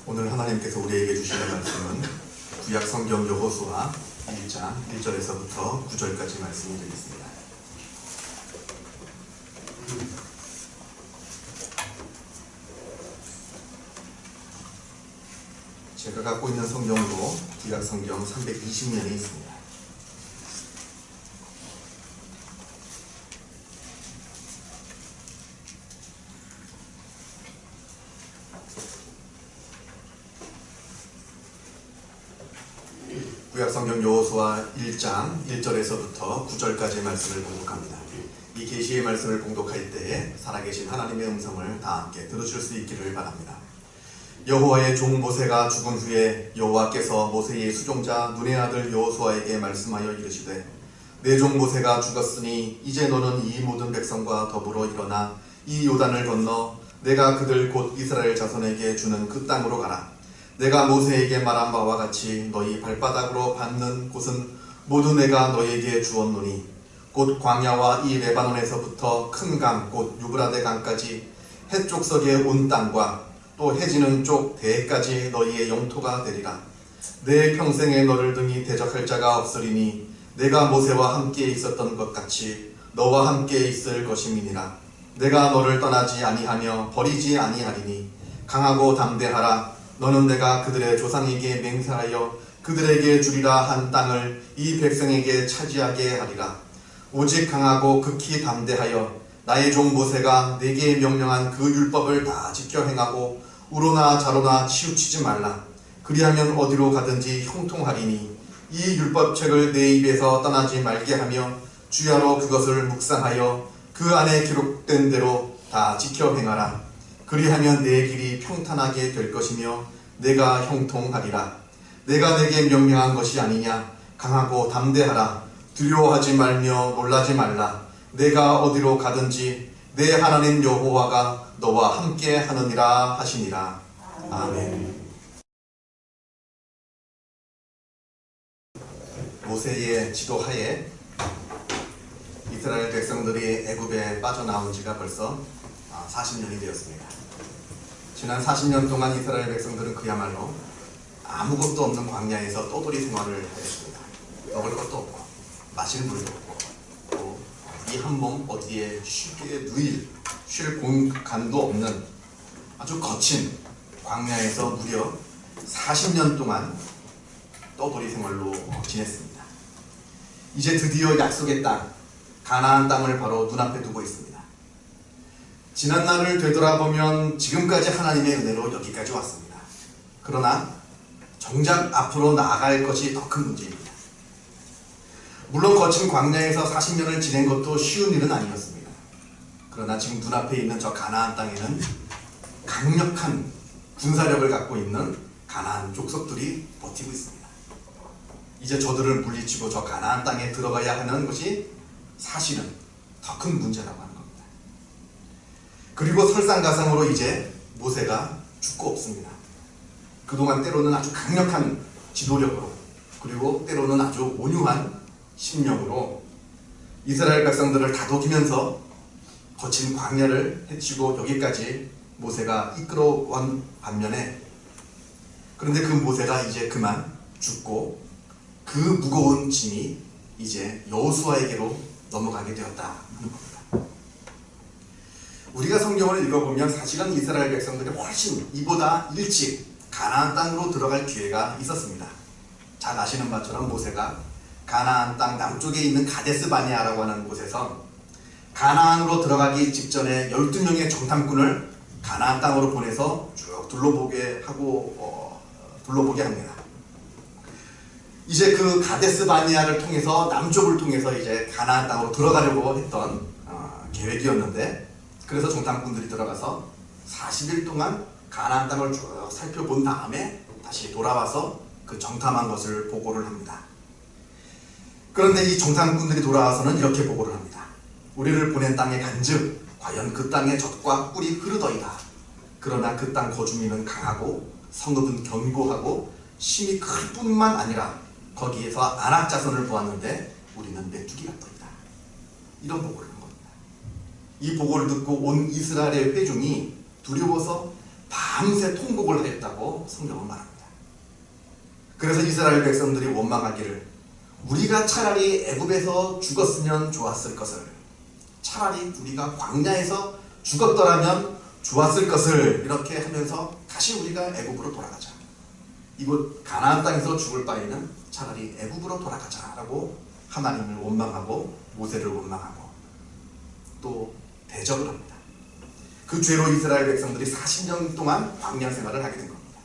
오늘 하나님께서 우리에게 주시는 말씀은 구약 성경 여호수아 1장 1절에서부터 9절까지 말씀이 되겠습니다. 제가 갖고 있는 성경으로 구약 성경 320면이 있습니다. 구약 성경 여호수아 1장 1절에서부터 9절까지의 말씀을 봉독합니다. 이 계시의 말씀을 봉독할 때에 살아계신 하나님의 음성을 다 함께 들으실 수 있기를 바랍니다. 여호와의 종 모세가 죽은 후에 여호와께서 모세의 수종자 눈의 아들 여호수아에게 말씀하여 이르시되 내 종 모세가 죽었으니 이제 너는 이 모든 백성과 더불어 일어나 이 요단을 건너 내가 그들 곧 이스라엘 자손에게 주는 그 땅으로 가라. 내가 모세에게 말한 바와 같이 너희 발바닥으로 밟는 곳은 모두 내가 너희에게 주었노니 곧 광야와 이 레바논에서부터 큰 강 곧 유브라데 강까지 해쪽석에 온 땅과 또 해지는 쪽 대까지 너희의 영토가 되리라. 내 평생에 너를 등이 대적할 자가 없으리니 내가 모세와 함께 있었던 것 같이 너와 함께 있을 것임이니라. 내가 너를 떠나지 아니하며 버리지 아니하리니 강하고 담대하라. 너는 내가 그들의 조상에게 맹세하여 그들에게 주리라 한 땅을 이 백성에게 차지하게 하리라. 오직 강하고 극히 담대하여 나의 종 모세가 내게 명령한 그 율법을 다 지켜 행하고 우로나 좌로나 치우치지 말라. 그리하면 어디로 가든지 형통하리니 이 율법책을 내 입에서 떠나지 말게 하며 주야로 그것을 묵상하여 그 안에 기록된 대로 다 지켜 행하라. 그리하면 내 길이 평탄하게 될 것이며 내가 형통하리라. 내가 내게 명령한 것이 아니냐. 강하고 담대하라. 두려워하지 말며 놀라지 말라. 내가 어디로 가든지 내 하나님 여호와가 너와 함께 하느니라 하시니라. 아멘. 모세의 지도하에 이스라엘 백성들이 애굽에 빠져나온 지가 벌써 40년이 되었습니다. 지난 40년 동안 이스라엘 백성들은 그야말로 아무것도 없는 광야에서 떠돌이 생활을 했습니다. 먹을 것도 없고 마실 물도 없고 또 이 한 몸 어디에 쉽게 쉴 공간도 없는 아주 거친 광야에서 무려 40년 동안 떠돌이 생활로 지냈습니다. 이제 드디어 약속의 땅 가나안 땅을 바로 눈앞에 두고 있습니다. 지난날을 되돌아보면 지금까지 하나님의 은혜로 여기까지 왔습니다. 그러나 정작 앞으로 나아갈 것이 더 큰 문제입니다. 물론 거친 광야에서 40년을 지낸 것도 쉬운 일은 아니었습니다. 그러나 지금 눈앞에 있는 저 가나안 땅에는 강력한 군사력을 갖고 있는 가나안 족속들이 버티고 있습니다. 이제 저들을 물리치고 저 가나안 땅에 들어가야 하는 것이 사실은 더 큰 문제라고 하는 겁니다. 그리고 설상가상으로 이제 모세가 죽고 없습니다. 그동안 때로는 아주 강력한 지도력으로 그리고 때로는 아주 온유한 심령으로 이스라엘 백성들을 다독이면서 거친 광야를 헤치고 여기까지 모세가 이끌어온 반면에 그런데 그 모세가 이제 그만 죽고 그 무거운 짐이 이제 여호수아에게로 넘어가게 되었다 하는 겁니다. 우리가 성경을 읽어보면 사실은 이스라엘 백성들이 훨씬 이보다 일찍 가나안 땅으로 들어갈 기회가 있었습니다. 잘 아시는 바처럼 모세가 가나안 땅 남쪽에 있는 가데스 바네아라고 하는 곳에서 가나안으로 들어가기 직전에 12명의 정탐꾼을 가나안 땅으로 보내서 쭉 둘러보게 합니다. 이제 그 가데스 바네아를 통해서 남쪽을 통해서 이제 가나안 땅으로 들어가려고 했던 계획이었는데 그래서 정탐꾼들이 들어가서 40일 동안 가나안 땅을 쭉 살펴본 다음에 다시 돌아와서 그 정탐한 것을 보고를 합니다. 그런데 이 정탐꾼들이 돌아와서는 이렇게 보고를 합니다. 우리를 보낸 땅에 간즉 과연 그 땅에 젖과 꿀이 흐르더이다. 그러나 그 땅 거주민은 강하고 성읍은 견고하고 심이 클 뿐만 아니라 거기에서 아낙 자손을 보았는데 우리는 메뚜기 같더이다. 이런 보고를 한 겁니다. 이 보고를 듣고 온 이스라엘의 회중이 두려워서 밤새 통곡을 하였다고 성경은 말합니다. 그래서 이스라엘 백성들이 원망하기를 우리가 차라리 애굽에서 죽었으면 좋았을 것을, 차라리 우리가 광야에서 죽었더라면 좋았을 것을, 이렇게 하면서 다시 우리가 애굽으로 돌아가자, 이곳 가나안 땅에서 죽을 바에는 차라리 애굽으로 돌아가자라고 하나님을 원망하고 모세를 원망하고 또 대적을 합니다. 그 죄로 이스라엘 백성들이 40년 동안 광야 생활을 하게 된 겁니다.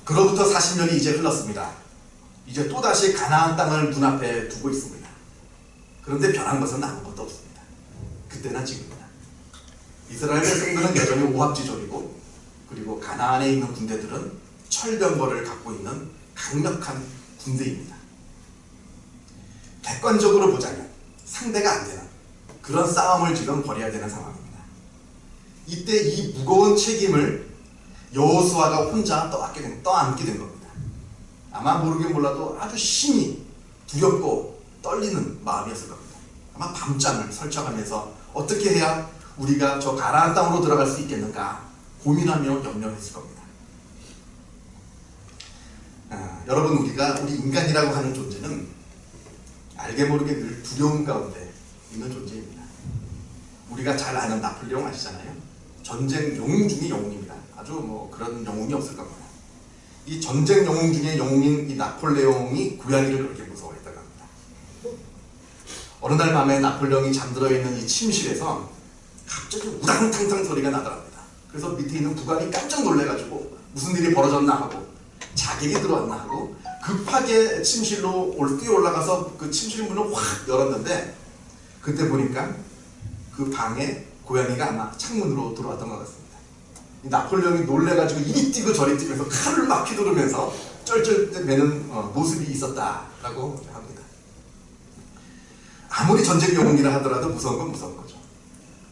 그로부터 40년이 이제 흘렀습니다. 이제 또다시 가나안 땅을 눈앞에 두고 있습니다. 그런데 변한 것은 아무것도 없습니다. 그때나 지금이나 이스라엘 백성들은 여전히 오합지졸이고, 그리고 가나안에 있는 군대들은 철병거를 갖고 있는 강력한 군대입니다. 객관적으로 보자면 상대가 안 되는 그런 싸움을 지금 벌여야 되는 상황입니다. 이때 이 무거운 책임을 여호수아가 혼자 떠안게 된 겁니다. 아마 모르긴 몰라도 아주 심히 두렵고 떨리는 마음이었을 겁니다. 아마 밤잠을 설쳐가면서 어떻게 해야 우리가 저 가나안 땅으로 들어갈 수 있겠는가 고민하며 염려했을 겁니다. 여러분, 우리 인간이라고 하는 존재는 알게 모르게 늘 두려움 가운데 있는 존재입니다. 우리가 잘 아는 나폴레옹 아시잖아요. 전쟁 영웅 중의 영웅입니다. 아주 그런 영웅이 없을 겁니다. 이 전쟁 영웅 중의 영웅인 이 나폴레옹이 고양이를 그렇게 무서워했다고 합니다. 어느 날 밤에 나폴레옹이 잠들어 있는 이 침실에서 갑자기 우당탕탕 소리가 나더랍니다. 그래서 밑에 있는 부관이 깜짝 놀래가지고 무슨 일이 벌어졌나 하고, 자객이 들어왔나 하고 급하게 침실로 뛰어 올라가서 그 침실 문을 확 열었는데, 그때 보니까 그 방에 고양이가 아마 창문으로 들어왔던 것 같습니다. 이 나폴레옹이 놀래가지고 이리 뛰고 저리 뛰면서 칼을 막 휘두르면서 쩔쩔매는 모습이 있었다라고 합니다. 아무리 전쟁 영웅이라 하더라도 무서운 건 무서운 거죠.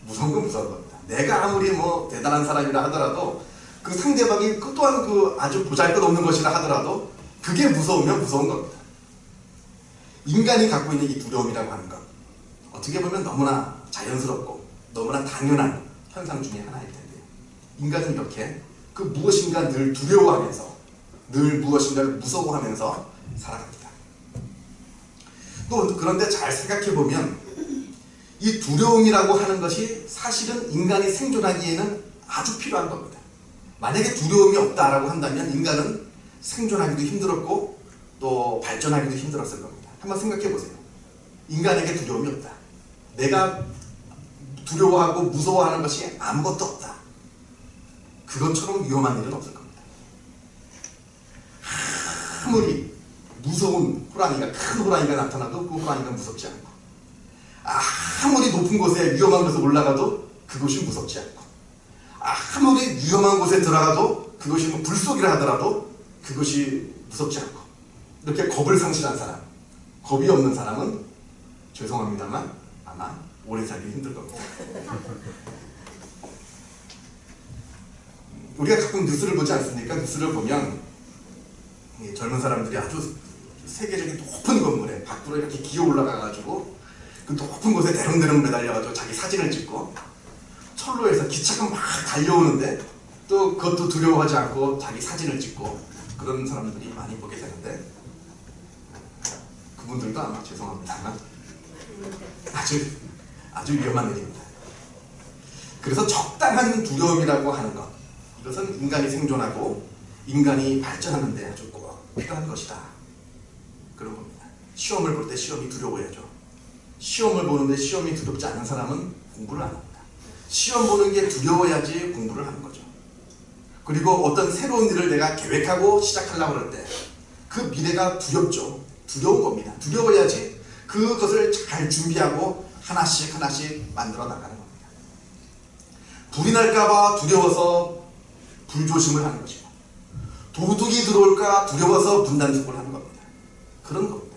무서운 건 무서운 겁니다. 내가 아무리 대단한 사람이라 하더라도 그 상대방이 또한 아주 보잘것없는 것이라 하더라도 그게 무서우면 무서운 겁니다. 인간이 갖고 있는 이 두려움이라고 하는 것, 어떻게 보면 너무나 자연스럽고 너무나 당연한 현상 중에 하나일 텐데요. 인간은 이렇게 그 무엇인가 늘 두려워하면서, 늘 무엇인가를 무서워하면서 살아갑니다. 또 그런데 잘 생각해보면 이 두려움이라고 하는 것이 사실은 인간이 생존하기에는 아주 필요한 겁니다. 만약에 두려움이 없다라고 한다면 인간은 생존하기도 힘들었고 또 발전하기도 힘들었을 겁니다. 한번 생각해보세요. 인간에게 두려움이 없다. 내가 두려워하고 무서워하는 것이 아무것도 없다. 그것처럼 위험한 일은 없을 겁니다. 아무리 무서운 호랑이가, 큰 호랑이가 나타나도 그 호랑이가 무섭지 않고, 아무리 높은 곳에 위험한 곳에 올라가도 그것이 무섭지 않고, 아무리 위험한 곳에 들어가도 그것이 불속이라 하더라도 그것이 무섭지 않고, 이렇게 겁을 상실한 사람, 겁이 없는 사람은 죄송합니다만 아마 오래 살기 힘들 겁니다. 우리가 가끔 뉴스를 보지 않습니까? 뉴스를 보면 젊은 사람들이 아주 세계적인 높은 건물에 밖으로 이렇게 기어 올라가가지고 그 높은 곳에 대롱대롱 매달려가지고 자기 사진을 찍고, 철로에서 기차가 막 달려오는데 또 그것도 두려워하지 않고 자기 사진을 찍고, 그런 사람들이 많이 보게 되는데, 그분들도 아마 죄송합니다만 아주 위험한 일입니다. 그래서 적당한 두려움이라고 하는 것, 이것은 인간이 생존하고 인간이 발전하는 데 아주 꼭 필요한 것이다, 그런 겁니다. 시험을 볼 때 시험이 두려워야죠. 시험을 보는데 시험이 두렵지 않은 사람은 공부를 안 합니다. 시험 보는 게 두려워야지 공부를 하는 거죠. 그리고 어떤 새로운 일을 내가 계획하고 시작하려고 할 때 그 미래가 두렵죠. 두려운 겁니다. 두려워야지 그것을 잘 준비하고 하나씩 만들어 나가는 겁니다. 불이 날까봐 두려워서 불조심을 하는 것이고, 도둑이 들어올까 두려워서 문단속을 하는 겁니다. 그런 겁니다.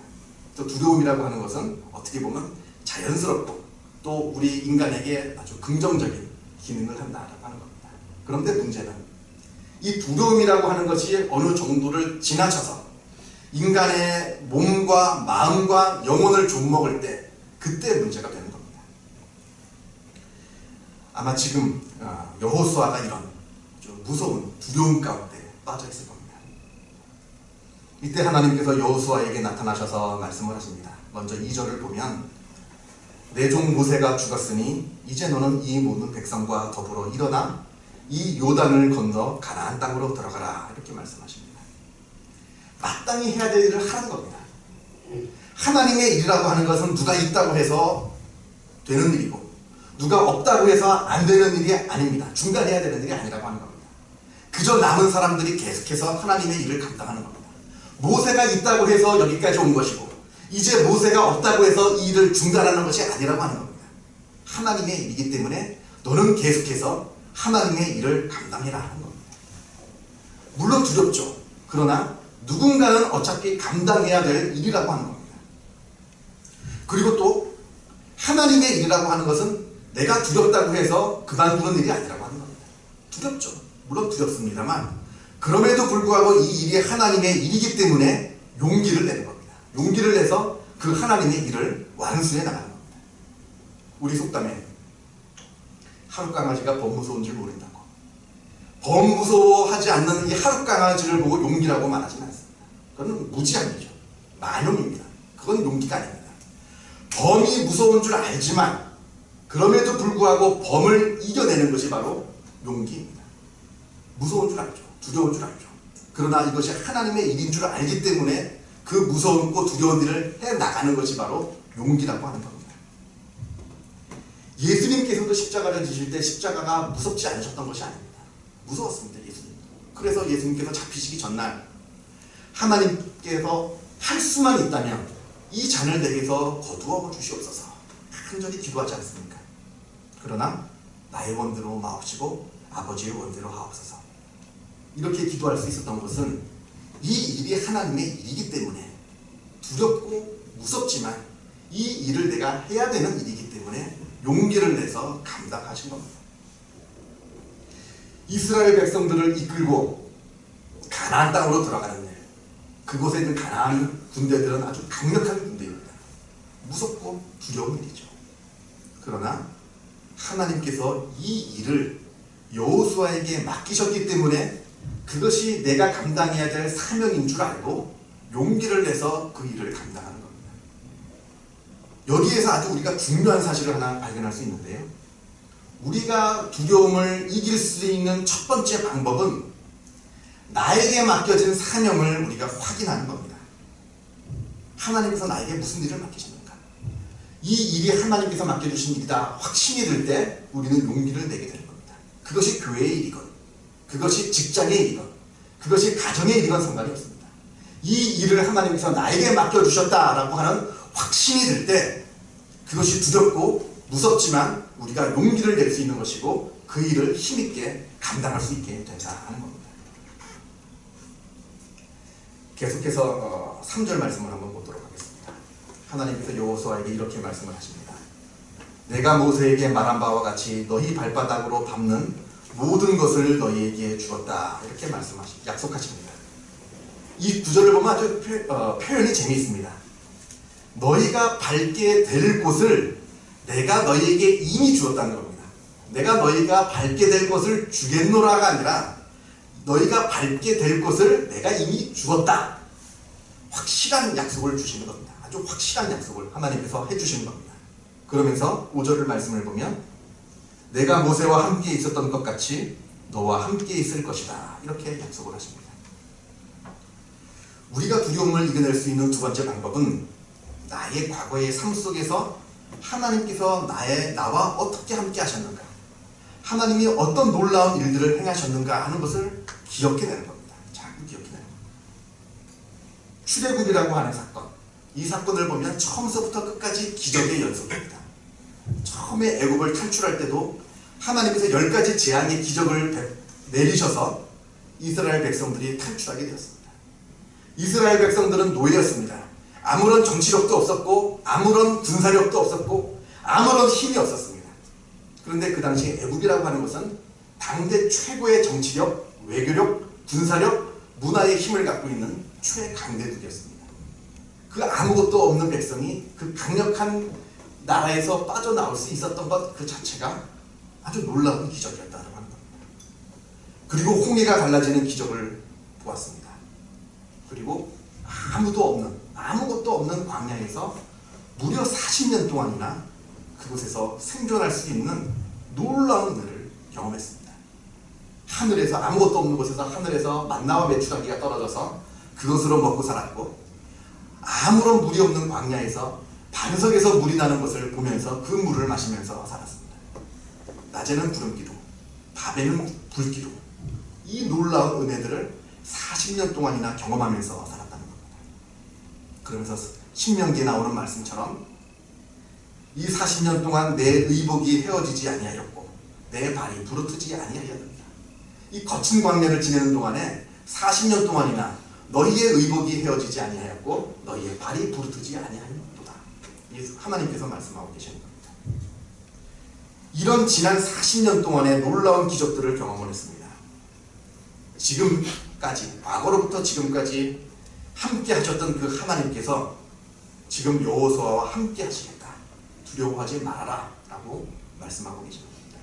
또 두려움이라고 하는 것은 어떻게 보면 자연스럽고 또 우리 인간에게 아주 긍정적인 기능을 한다라고 하는 겁니다. 그런데 문제는 이 두려움이라고 하는 것이 어느 정도를 지나쳐서 인간의 몸과 마음과 영혼을 좀먹을 때, 그때 문제가 되는 겁니다. 아마 지금 여호수아가 이런 무서운 두려움 가운데 빠져 있을 겁니다. 이때 하나님께서 여호수아에게 나타나셔서 말씀을 하십니다. 먼저 2절을 보면 내 종 모세가 죽었으니 이제 너는 이 모든 백성과 더불어 일어나 이 요단을 건너 가나안 땅으로 들어가라 이렇게 말씀하십니다. 마땅히 해야 될 일을 하는 겁니다. 하나님의 일이라고 하는 것은 누가 있다고 해서 되는 일이고 누가 없다고 해서 안 되는 일이 아닙니다. 중간에 해야 되는 일이 아니라고 하는 겁니다. 그저 남은 사람들이 계속해서 하나님의 일을 감당하는 겁니다. 모세가 있다고 해서 여기까지 온 것이고 이제 모세가 없다고 해서 이 일을 중단하는 것이 아니라고 하는 겁니다. 하나님의 일이기 때문에 너는 계속해서 하나님의 일을 감당해라 하는 겁니다. 물론 두렵죠. 그러나 누군가는 어차피 감당해야 될 일이라고 하는 겁니다. 그리고 또 하나님의 일이라고 하는 것은 내가 두렵다고 해서 그만두는 일이 아니라고 하는 겁니다. 두렵죠. 물론 두렵습니다만 그럼에도 불구하고 이 일이 하나님의 일이기 때문에 용기를 내는 겁니다. 용기를 내서 그 하나님의 일을 완수해 나가는 겁니다. 우리 속담에 하룻강아지가 범 무서운 줄 모른다고. 범 무서워하지 않는 이 하룻강아지를 보고 용기라고 말하지는 않습니다. 그건 무지함이죠. 만용입니다. 그건 용기가 아닙니다. 범이 무서운 줄 알지만 그럼에도 불구하고 범을 이겨내는 것이 바로 용기입니다. 무서운 줄 알죠. 두려운 줄 알죠. 그러나 이것이 하나님의 일인 줄 알기 때문에 그 무서움고 두려운 일을 해나가는 것이 바로 용기라고 하는 겁니다. 예수님께서도 십자가를 지실 때 십자가가 무섭지 않으셨던 것이 아닙니다. 무서웠습니다. 예수님. 그래서 예수님께서 잡히시기 전날 하나님께서 할 수만 있다면 이 잔을 내게서 거두어 주시옵소서 간절히 기도하지 않습니까? 그러나 나의 원대로 마옵시고 아버지의 원대로 하옵소서 이렇게 기도할 수 있었던 것은 이 일이 하나님의 일이기 때문에 두렵고 무섭지만 이 일을 내가 해야 되는 일이기 때문에 용기를 내서 감당하신 겁니다. 이스라엘 백성들을 이끌고 가나안 땅으로 들어가는 일, 그곳에 있는 가나안 군대들은 아주 강력한 군대입니다. 무섭고 두려운 일이죠. 그러나 하나님께서 이 일을 여호수아에게 맡기셨기 때문에 그것이 내가 감당해야 될 사명인 줄 알고 용기를 내서 그 일을 감당하는 겁니다. 여기에서 아주 우리가 중요한 사실을 하나 발견할 수 있는데요. 우리가 두려움을 이길 수 있는 첫 번째 방법은 나에게 맡겨진 사명을 우리가 확인하는 겁니다. 하나님께서 나에게 무슨 일을 맡기십니까? 이 일이 하나님께서 맡겨주신 일이다 확신이 들 때 우리는 용기를 내게 되는 겁니다. 그것이 교회의 일이건 그것이 직장의 일이건 그것이 가정의 일이건 상관이 없습니다. 이 일을 하나님께서 나에게 맡겨주셨다라고 하는 확신이 들 때 그것이 두렵고 무섭지만 우리가 용기를 낼 수 있는 것이고 그 일을 힘있게 감당할 수 있게 된다 하는 겁니다. 계속해서 3절 말씀을 한번 보도록 하겠습니다. 하나님께서 여호수아에게 이렇게 말씀을 하십니다. 내가 모세에게 말한 바와 같이 너희 발바닥으로 밟는 모든 것을 너희에게 주었다 이렇게 약속하십니다. 이 구절을 보면 아주 표현이 재미있습니다. 너희가 밟게 될 곳을 내가 너희에게 이미 주었다는 겁니다. 내가 너희가 밟게 될 것을 주겠노라가 아니라 너희가 밟게 될 것을 내가 이미 주었다. 확실한 약속을 주시는 겁니다. 아주 확실한 약속을 하나님께서 해주시는 겁니다. 그러면서 5절 말씀을 보면 내가 모세와 함께 있었던 것 같이 너와 함께 있을 것이다. 이렇게 약속을 하십니다. 우리가 두려움을 이겨낼 수 있는 두 번째 방법은 나의 과거의 삶 속에서 하나님께서 나와 어떻게 함께 하셨는가, 하나님이 어떤 놀라운 일들을 행하셨는가 하는 것을 기억해내는 겁니다. 자꾸 기억해내는 겁니다. 출애굽이라고 하는 사건, 이 사건을 보면 처음서부터 끝까지 기적의 연속입니다. 처음에 애굽을 탈출할 때도 하나님께서 10가지 재앙의 기적을 내리셔서 이스라엘 백성들이 탈출하게 되었습니다. 이스라엘 백성들은 노예였습니다. 아무런 정치력도 없었고 아무런 군사력도 없었고 아무런 힘이 없었습니다. 그런데 그 당시 애굽이라고 하는 것은 당대 최고의 정치력, 외교력, 군사력, 문화의 힘을 갖고 있는 최강대국이었습니다. 그 아무것도 없는 백성이 그 강력한 나라에서 빠져나올 수 있었던 것 그 자체가 아주 놀라운 기적이었다고 하는 겁니다. 그리고 홍해가 갈라지는 기적을 보았습니다. 그리고 아무것도 없는 광야에서 무려 40년 동안이나 그곳에서 생존할 수 있는 놀라운 은혜를 경험했습니다. 하늘에서, 아무것도 없는 곳에서 하늘에서 만나와 메추라기가 떨어져서 그것으로 먹고 살았고, 아무런 물이 없는 광야에서 반석에서 물이 나는 것을 보면서 그 물을 마시면서 살았습니다. 낮에는 구름기둥, 밤에는 불기둥, 이 놀라운 은혜들을 40년 동안이나 경험하면서 살았다는 겁니다. 그러면서 신명기에 나오는 말씀처럼 이 40년 동안 내 의복이 헤어지지 아니하였고 내 발이 부르트지 아니하였느니라. 이 거친 광야를 지내는 동안에 40년 동안이나 너희의 의복이 헤어지지 아니하였고 너희의 발이 부르트지 아니하였도다. 하나님께서 말씀하고 계시는 겁니다. 이런 지난 40년 동안의 놀라운 기적들을 경험을 했습니다. 지금까지, 과거로부터 지금까지 함께 하셨던 그 하나님께서 지금 여호수아와 함께 하시겠다, 두려워하지 말아라 라고 말씀하고 계시는 겁니다.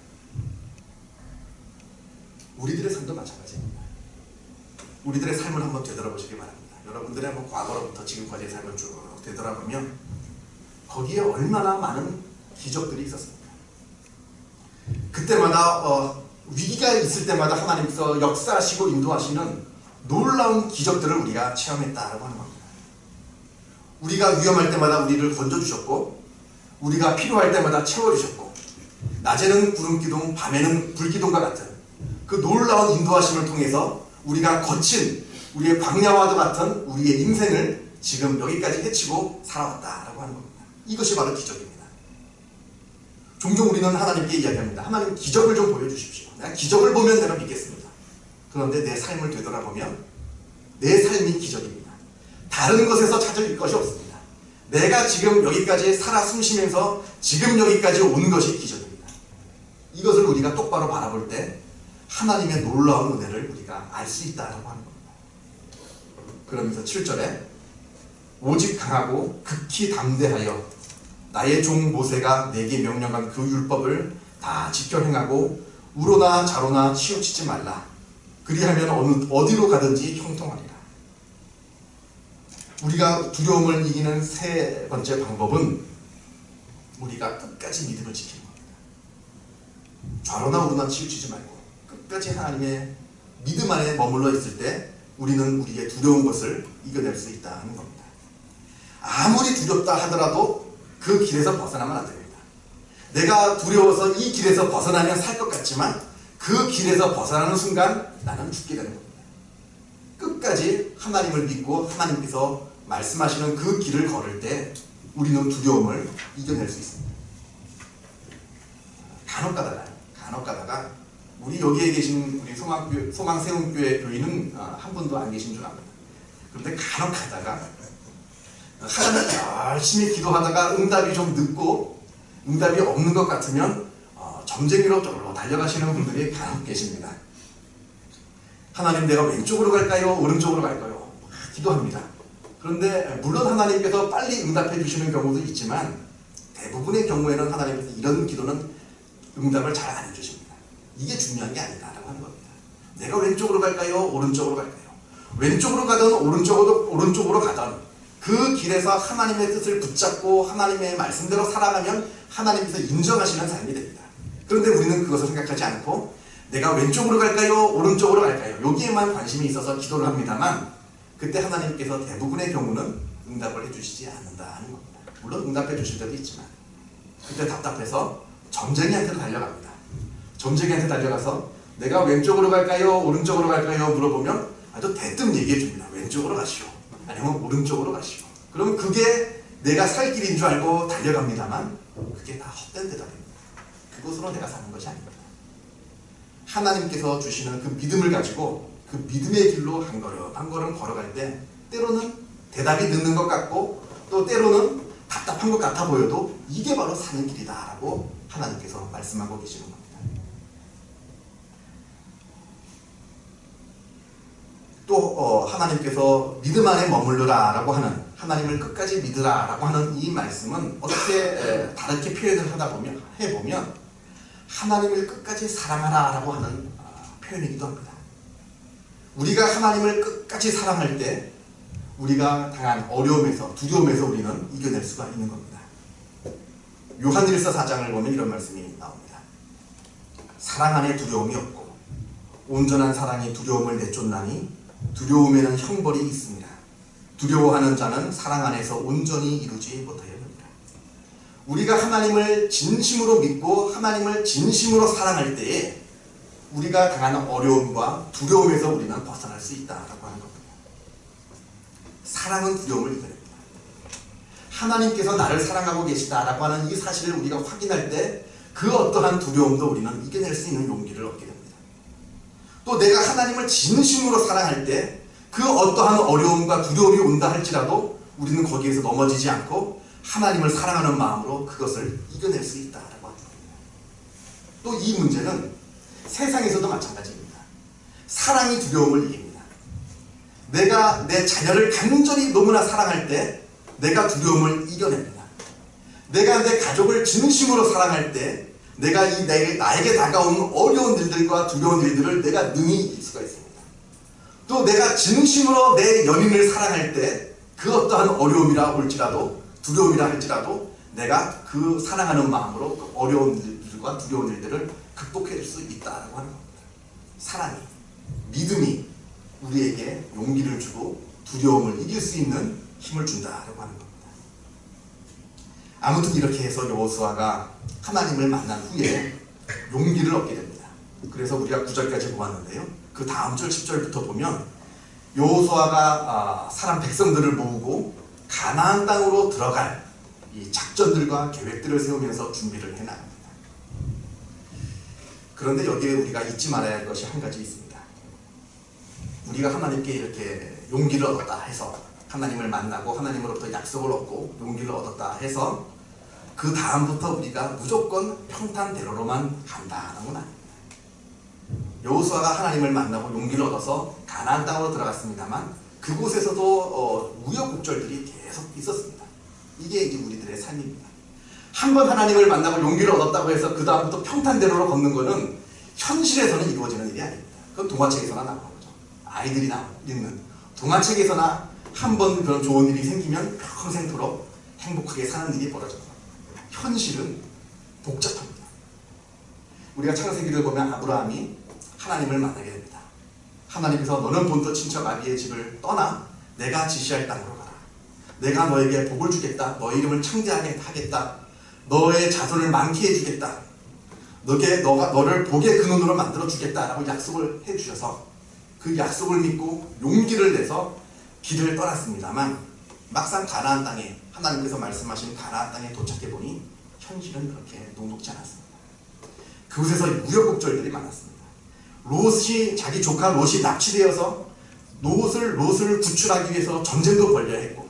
우리들의 삶도 마찬가지입니다. 우리들의 삶을 한번 되돌아보시기 바랍니다. 여러분들의 한번 과거로부터 지금까지의 삶을 쭉 되돌아보면 거기에 얼마나 많은 기적들이 있었습니까? 그때마다 위기가 있을 때마다 하나님께서 역사하시고 인도하시는 놀라운 기적들을 우리가 체험했다라고 하는 겁니다. 우리가 위험할 때마다 우리를 건져주셨고, 우리가 필요할 때마다 채워주셨고, 낮에는 구름기둥, 밤에는 불기둥과 같은 그 놀라운 인도하심을 통해서 우리가 거친 우리의 광야와도 같은 우리의 인생을 지금 여기까지 헤치고 살아왔다라고 하는 겁니다. 이것이 바로 기적입니다. 종종 우리는 하나님께 이야기합니다. 하나님, 기적을 좀 보여주십시오. 내가 기적을 보면 내가 믿겠습니다. 그런데 내 삶을 되돌아보면 내 삶이 기적입니다. 다른 것에서 찾을 것이 없습니다. 내가 지금 여기까지 살아 숨쉬면서 지금 여기까지 온 것이 기적입니다. 이것을 우리가 똑바로 바라볼 때 하나님의 놀라운 은혜를 우리가 알 수 있다고 하는 겁니다. 그러면서 7절에 오직 강하고 극히 담대하여 나의 종 모세가 내게 명령한 그 율법을 다 지켜 행하고 우로나 좌로나 치우치지 말라. 그리하면 어디로 가든지 형통하리라. 우리가 두려움을 이기는 세 번째 방법은 우리가 끝까지 믿음을 지키는 겁니다. 좌로나 우로나 치우치지 말고 끝까지 하나님의 믿음 안에 머물러 있을 때 우리는 우리의 두려운 것을 이겨낼 수 있다는 겁니다. 아무리 두렵다 하더라도 그 길에서 벗어나면 안 됩니다. 내가 두려워서 이 길에서 벗어나면 살 것 같지만 그 길에서 벗어나는 순간 나는 죽게 되는 겁니다. 끝까지 하나님을 믿고 하나님께서 말씀하시는 그 길을 걸을 때 우리는 두려움을 이겨낼 수 있습니다. 간혹 가다가 우리 여기에 계신 우리 소망세운교회 교인은 한 분도 안 계신 줄 압니다. 그런데 간혹 가다가 하나님 열심히 기도하다가 응답이 좀 늦고 응답이 없는 것 같으면 점쟁이로 쪽으로 달려가시는 분들이 간혹 계십니다. 하나님, 내가 왼쪽으로 갈까요? 오른쪽으로 갈까요? 기도합니다. 그런데 물론 하나님께서 빨리 응답해 주시는 경우도 있지만 대부분의 경우에는 하나님께서 이런 기도는 응답을 잘 안 해주십니다. 이게 중요한 게 아니다라고 하는 겁니다. 내가 왼쪽으로 갈까요? 오른쪽으로 갈까요? 왼쪽으로 가든 오른쪽으로 가든 그 길에서 하나님의 뜻을 붙잡고 하나님의 말씀대로 살아가면 하나님께서 인정하시는 삶이 됩니다. 그런데 우리는 그것을 생각하지 않고 내가 왼쪽으로 갈까요? 오른쪽으로 갈까요? 여기에만 관심이 있어서 기도를 합니다만 그때 하나님께서 대부분의 경우는 응답을 해주시지 않는다는 겁니다. 물론 응답해 주실 때도 있지만 그때 답답해서 점쟁이한테 달려갑니다. 점쟁이한테 달려가서 내가 왼쪽으로 갈까요? 오른쪽으로 갈까요? 물어보면 아주 대뜸 얘기해 줍니다. 왼쪽으로 가시오. 아니면 오른쪽으로 가시오. 그럼 그게 내가 살 길인 줄 알고 달려갑니다만 그게 다 헛된 대답입니다. 그것으로 내가 사는 것이 아닙니다. 하나님께서 주시는 그 믿음을 가지고 그 믿음의 길로 한 걸음 걸어갈 때 때로는 대답이 늦는 것 같고 또 때로는 답답한 것 같아 보여도 이게 바로 사는 길이다라고 하나님께서 말씀하고 계시는 겁니다. 또 하나님께서 믿음 안에 머물러라 라고 하는, 하나님을 끝까지 믿으라 라고 하는 이 말씀은 어떻게 다르게 표현을 해보면 하나님을 끝까지 사랑하라 라고 하는 표현이기도 합니다. 우리가 하나님을 끝까지 사랑할 때 우리가 당한 어려움에서, 두려움에서 우리는 이겨낼 수가 있는 겁니다. 요한일서 4장을 보면 이런 말씀이 나옵니다. 사랑 안에 두려움이 없고 온전한 사랑이 두려움을 내쫓나니 두려움에는 형벌이 있습니다. 두려워하는 자는 사랑 안에서 온전히 이루지 못하여 합니다. 우리가 하나님을 진심으로 믿고 하나님을 진심으로 사랑할 때에 우리가 당하는 어려움과 두려움에서 우리는 벗어날 수 있다라고 하는 겁니다. 사랑은 두려움을 이겨냅니다. 하나님께서 나를 사랑하고 계시다라고 하는 이 사실을 우리가 확인할 때 그 어떠한 두려움도 우리는 이겨낼 수 있는 용기를 얻게 됩니다. 또 내가 하나님을 진심으로 사랑할 때 그 어떠한 어려움과 두려움이 온다 할지라도 우리는 거기에서 넘어지지 않고 하나님을 사랑하는 마음으로 그것을 이겨낼 수 있다라고 합니다. 또 이 문제는 세상에서도 마찬가지입니다. 사랑이 두려움을 이깁니다. 내가 내 자녀를 간절히 너무나 사랑할 때 내가 두려움을 이겨냅니다. 내가 내 가족을 진심으로 사랑할 때 내가 나에게 다가오는 어려운 일들과 두려운 일들을 내가 능히 이길 수가 있습니다. 또 내가 진심으로 내 연인을 사랑할 때 그 어떠한 어려움이라 올지라도 두려움이라 할지라도 내가 그 사랑하는 마음으로 그 어려운 일들과 두려운 일들을 극복할 수 있다라고 하는 겁니다. 사랑이, 믿음이 우리에게 용기를 주고 두려움을 이길 수 있는 힘을 준다라고 하는 겁니다. 아무튼 이렇게 해서 여호수아가 하나님을 만난 후에 용기를 얻게 됩니다. 그래서 우리가 9절까지 보았는데요. 그 다음 절 10절부터 보면 여호수아가 사람 백성들을 모으고 가나안 땅으로 들어갈 이 작전들과 계획들을 세우면서 준비를 해나갑니다. 그런데 여기에 우리가 잊지 말아야 할 것이 한 가지 있습니다. 우리가 하나님께 이렇게 용기를 얻었다 해서 하나님을 만나고 하나님으로부터 약속을 얻고 용기를 얻었다 해서 그 다음부터 우리가 무조건 평탄대로로만 간다는 건 아닙니다. 여호수아가 하나님을 만나고 용기를 얻어서 가나안 땅으로 들어갔습니다만 그곳에서도 우여곡절들이 계속 있었습니다. 이게 우리들의 삶입니다. 한번 하나님을 만나고 용기를 얻었다고 해서 그 다음부터 평탄대로로 걷는 것은 현실에서는 이루어지는 일이 아닙니다. 그건 동화책에서나 나오는 거죠. 아이들이 읽는 동화책에서나 한번 그런 좋은 일이 생기면 평생토록 행복하게 사는 일이 벌어져요. 현실은 복잡합니다. 우리가 창세기를 보면 아브라함이 하나님을 만나게 됩니다. 하나님께서 너는 본토 친척 아비의 집을 떠나 내가 지시할 땅으로 가라. 내가 너에게 복을 주겠다. 너의 이름을 창대하게 하겠다. 너의 자손을 많게 해주겠다. 너를 복의 근원으로 만들어 주겠다라고 약속을 해주셔서 그 약속을 믿고 용기를 내서 길을 떠났습니다만 막상 가나안 땅에 하나님께서 말씀하신 가나안 땅에 도착해 보니 현실은 그렇게 녹록지 않았습니다. 그곳에서 우여곡절들이 많았습니다. 자기 조카 롯이 납치되어서 롯을 구출하기 위해서 전쟁도 벌여야 했고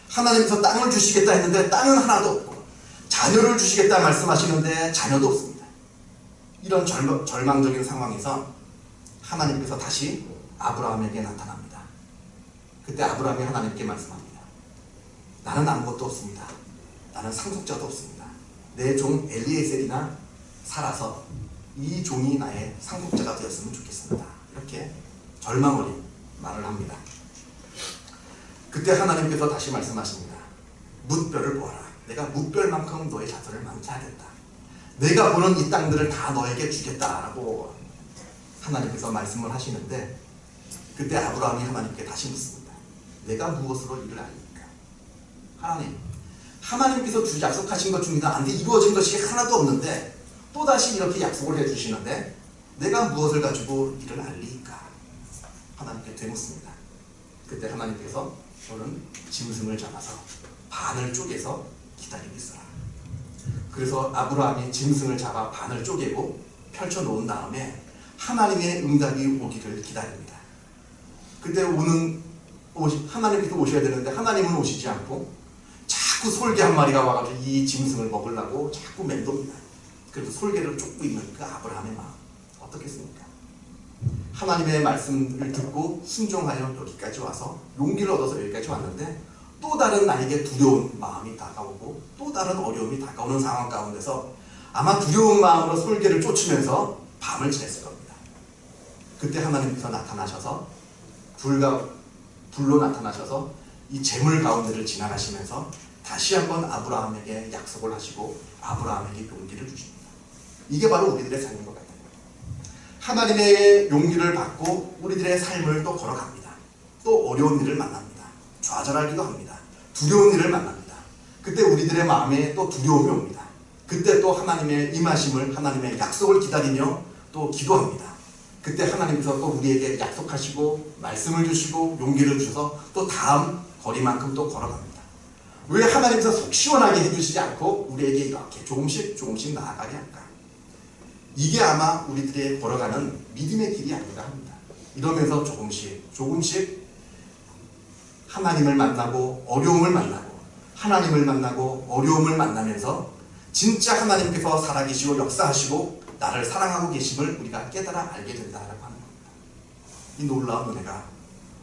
하나님께서 땅을 주시겠다 했는데 땅은 하나도 없고 자녀를 주시겠다 말씀하시는데 자녀도 없습니다. 이런 절망적인 상황에서 하나님께서 다시 아브라함에게 나타납니다. 그때 아브라함이 하나님께 말씀합니다. 나는 아무것도 없습니다. 나는 상속자도 없습니다. 내 종 엘리에셀이나 살아서 이 종이 나의 상속자가 되었으면 좋겠습니다. 이렇게 절망 어린 말을 합니다. 그때 하나님께서 다시 말씀하십니다. 뭇별을 보아라. 내가 뭇별만큼 너의 자손을 많게 하겠다. 내가 보는 이 땅들을 다 너에게 주겠다라고 하나님께서 말씀을 하시는데 그때 아브라함이 하나님께 다시 묻습니다. 내가 무엇으로 이를 알리까? 하나님께서 약속하신 것 중에 나한테 이루어진 것이 하나도 없는데 또다시 이렇게 약속을 해주시는데 내가 무엇을 가지고 이를 알리까? 하나님께 되묻습니다. 그때 하나님께서 너는 짐승을 잡아서 반을 쪼개서 기다리고 있어라. 그래서 아브라함이 짐승을 잡아 반을 쪼개고 펼쳐놓은 다음에 하나님의 응답이 오기를 기다립니다. 그때 하나님께서 오셔야 되는데 하나님은 오시지 않고 자꾸 솔개 한 마리가 와가지고 이 짐승을 먹으려고 자꾸 맴돕니다. 그래서 솔개를 쫓고 있는 그 아브라함의 마음 어떻겠습니까? 하나님의 말씀을 듣고 순종하여 여기까지 와서 용기를 얻어서 여기까지 왔는데 또 다른 나에게 두려운 마음이 다가오고 또 다른 어려움이 다가오는 상황 가운데서 아마 두려운 마음으로 솔개를 쫓으면서 밤을 지냈을 겁니다. 그때 하나님께서 나타나셔서 불로 나타나셔서 이 재물 가운데를 지나가시면서 다시 한번 아브라함에게 약속을 하시고 아브라함에게 용기를 주십니다. 이게 바로 우리들의 삶인 것 같아요. 하나님의 용기를 받고 우리들의 삶을 또 걸어갑니다. 또 어려운 일을 만납니다. 좌절하기도 합니다. 두려운 일을 만납니다. 그때 우리들의 마음에 또 두려움이 옵니다. 그때 또 하나님의 임하심을, 하나님의 약속을 기다리며 또 기도합니다. 그때 하나님께서 또 우리에게 약속하시고 말씀을 주시고 용기를 주셔서 또 다음 거리만큼 또 걸어갑니다. 왜 하나님께서 속 시원하게 해주시지 않고 우리에게 이렇게 조금씩 나아가게 할까? 이게 아마 우리들의 걸어가는 믿음의 길이 아닌가 합니다. 이러면서 조금씩 하나님을 만나고 어려움을 만나고 하나님을 만나고 어려움을 만나면서 진짜 하나님께서 살아계시고 역사하시고 나를 사랑하고 계심을 우리가 깨달아 알게 된다라고 하는 겁니다. 이 놀라운 은혜가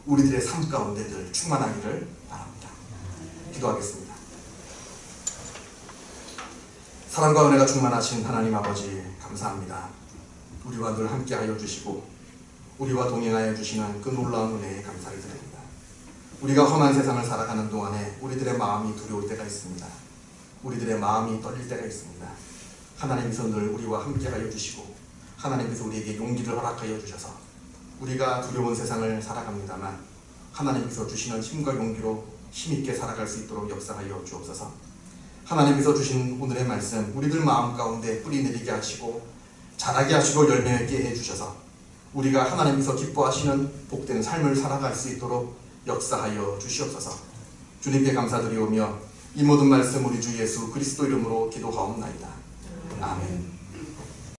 우리들의 삶 가운데 늘 충만하기를 바랍니다. 기도하겠습니다. 사랑과 은혜가 충만하신 하나님 아버지 감사합니다. 우리와 늘 함께하여 주시고 우리와 동행하여 주시는 그 놀라운 은혜에 감사를 드립니다. 우리가 험한 세상을 살아가는 동안에 우리들의 마음이 두려울 때가 있습니다. 우리들의 마음이 떨릴 때가 있습니다. 하나님께서 늘 우리와 함께하여 주시고 하나님께서 우리에게 용기를 허락하여 주셔서 우리가 두려운 세상을 살아갑니다만 하나님께서 주시는 힘과 용기로 힘있게 살아갈 수 있도록 역사하여 주옵소서. 하나님께서 주신 오늘의 말씀 우리들 마음 가운데 뿌리 내리게 하시고 자라게 하시고 열매 맺게 해주셔서 우리가 하나님께서 기뻐하시는 복된 삶을 살아갈 수 있도록 역사하여 주시옵소서. 주님께 감사드리오며 이 모든 말씀 우리 주 예수 그리스도 이름으로 기도하옵나이다. 아멘.